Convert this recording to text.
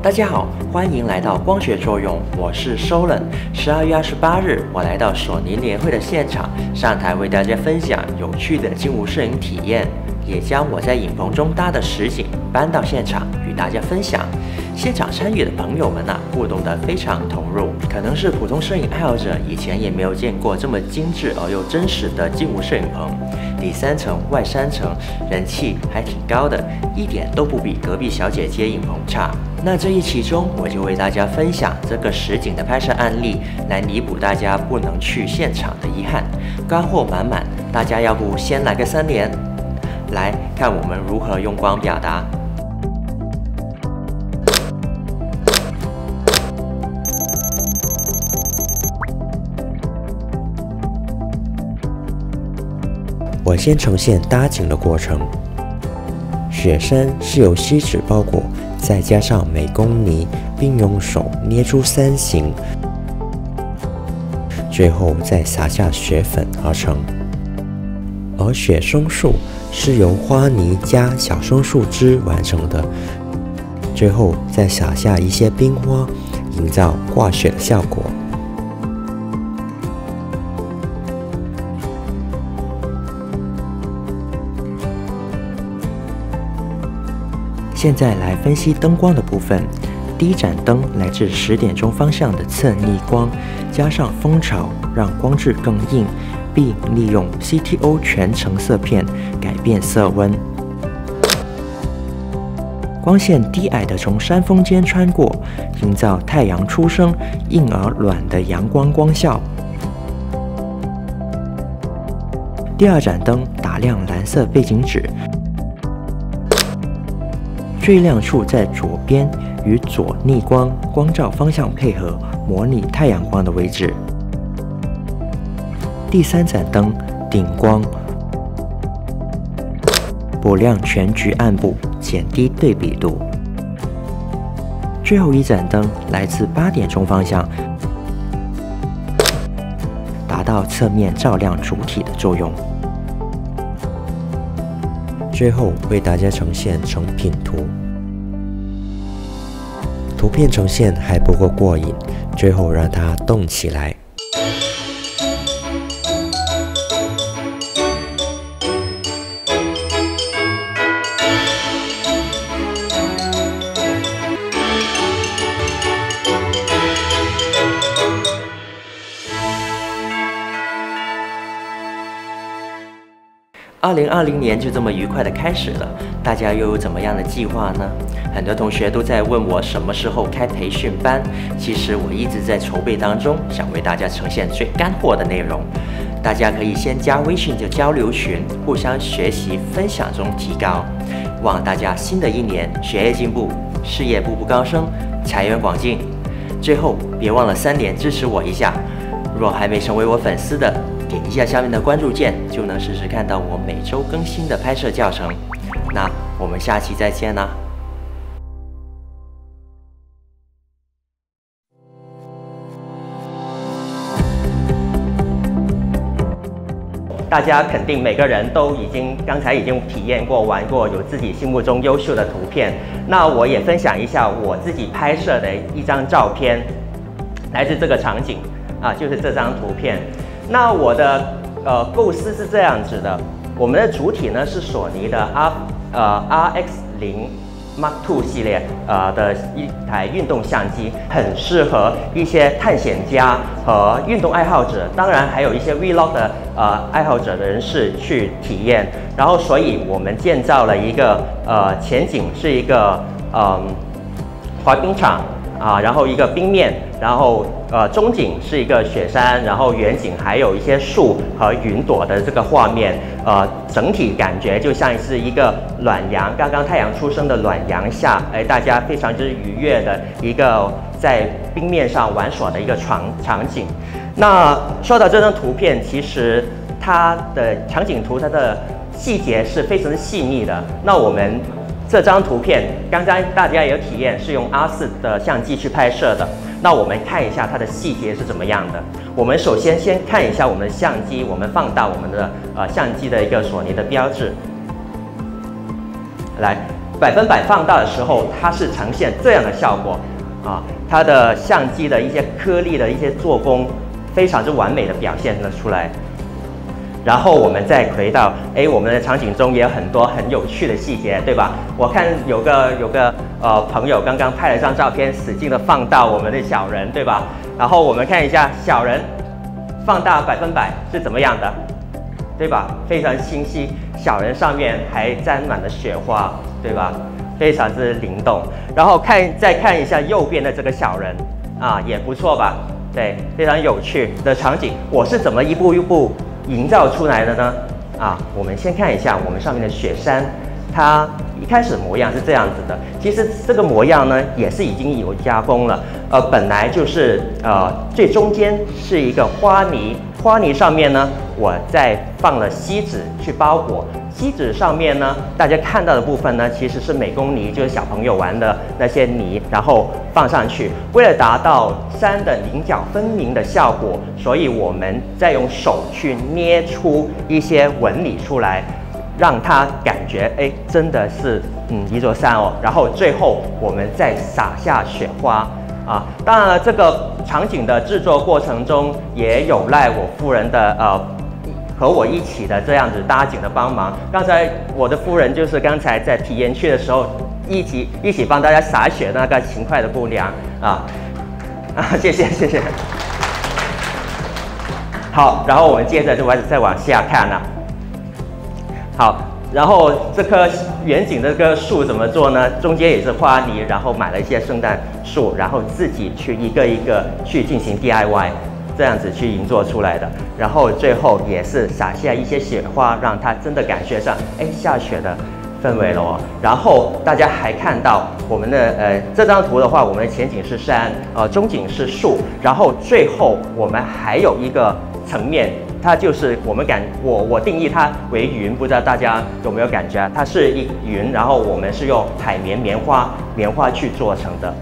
大家好，欢迎来到光学作用，我是 Solen。12月28日，我来到索尼年会的现场，上台为大家分享有趣的静物摄影体验，也将我在影棚中搭的实景搬到现场与大家分享。现场参与的朋友们互动得非常投入，可能是普通摄影爱好者以前也没有见过这么精致而又真实的静物摄影棚，里3层外3层，人气还挺高的，一点都不比隔壁小姐姐影棚差。那这一期中，我就为大家分享这个实景的拍摄案例，来弥补大家不能去现场的遗憾。干货满满，大家要不先来个3连，来看我们如何用光表达。我先呈现搭景的过程。雪山是由锡纸包裹，再加上美工泥，并用手捏出3形，最后再撒下雪粉而成。而雪松树是由花泥加小松树枝完成的，最后再撒下一些冰花，营造挂雪的效果。现在来分析灯光的部分。第一盏灯来自10点钟方向的侧逆光，加上蜂巢让光质更硬，并利用 CTO 全橙色片改变色温。光线低矮的从山峰间穿过，营造太阳初升硬而暖的阳光光效。第二盏灯打亮蓝色背景纸，最亮处在左边，与左逆光光照方向配合，模拟太阳光的位置。第3盏灯顶光，补亮全局暗部，减低对比度。最后一盏灯来自8点钟方向，达到侧面照亮主体的作用。最后为大家呈现成品图，图片呈现还不够过瘾，最后让它动起来。2020年就这么愉快的开始了，大家又有怎么样的计划呢？很多同学都在问我什么时候开培训班，其实我一直在筹备当中，想为大家呈现最干货的内容。大家可以先加微信的交流群，互相学习分享中提高。望大家新的一年学业进步，事业步步高升，财源广进。最后别忘了3连支持我一下，若还没成为我粉丝的，点一下下面的关注键，就能实时看到我每周更新的拍摄教程。那我们下期再见啦！大家肯定每个人都刚才已经体验过、玩过，有自己心目中优秀的图片。那我也分享一下我自己拍摄的一张照片，来自这个场景就是这张图片。那我的构思是这样子的，我们的主体呢是索尼的RX0 Mark II 系列的一台运动相机，很适合一些探险家和运动爱好者，当然还有一些 Vlog 的爱好者的人士去体验。然后，所以我们建造了一个前景是一个滑冰场然后一个冰面，然后中景是一个雪山，然后远景还有一些树和云朵的这个画面，整体感觉就像是一个暖阳，刚刚太阳出生的暖阳下，大家非常之愉悦的一个在冰面上玩耍的一个场景。那说到这张图片，其实它的场景图它的细节是非常的细腻的。那我们这张图片刚刚大家也有体验，是用R4的相机去拍摄的。那我们看一下它的细节是怎么样的。我们首先看一下我们的相机，我们放大我们的相机的一个索尼的标志。来， 100%放大的时候，它是呈现这样的效果啊，它的相机的一些颗粒的一些做工非常之完美的表现了出来。然后我们再回到，我们的场景中也有很多很有趣的细节，对吧？我看有个朋友刚刚拍了一张照片，使劲的放大我们的小人，对吧？然后我们看一下小人放大100%是怎么样的，对吧？非常清晰，小人上面还沾满了雪花，对吧？非常之灵动。然后再看一下右边的这个小人啊，也不错吧？对，非常有趣的场景。我是怎么一步一步营造出来的呢？啊，我们先看一下我们上面的雪山，它一开始模样是这样子的。其实这个模样呢，也是已经有加工了。本来就是最中间是一个花泥，花泥上面呢，我再放了锡纸去包裹。锡纸上面呢，大家看到的部分呢，其实是美工泥，就是小朋友玩的那些泥，然后放上去。为了达到山的棱角分明的效果，所以我们再用手去捏出一些纹理出来，让它感觉真的是一座山哦。然后最后我们再撒下雪花啊。当然了，这个场景的制作过程中也有赖我夫人的和我一起的这样子搭景的帮忙。刚才我的夫人就是刚才在体验区的时候一起帮大家洒雪的那个勤快的姑娘谢谢。好，然后我们接着就再往下看了。好，然后这棵远景的这棵树怎么做呢？中间也是花泥，然后买了一些圣诞树，然后自己去一个一个去进行 DIY。这样子去营造出来的，然后最后也是撒下一些雪花，让它真的感觉上下雪的氛围了哦。然后大家还看到我们的这张图的话，我们的前景是山，中景是树，然后最后我们还有一个层面，它就是我定义它为云，不知道大家有没有感觉？它是一云，然后我们是用海绵棉花去做成的。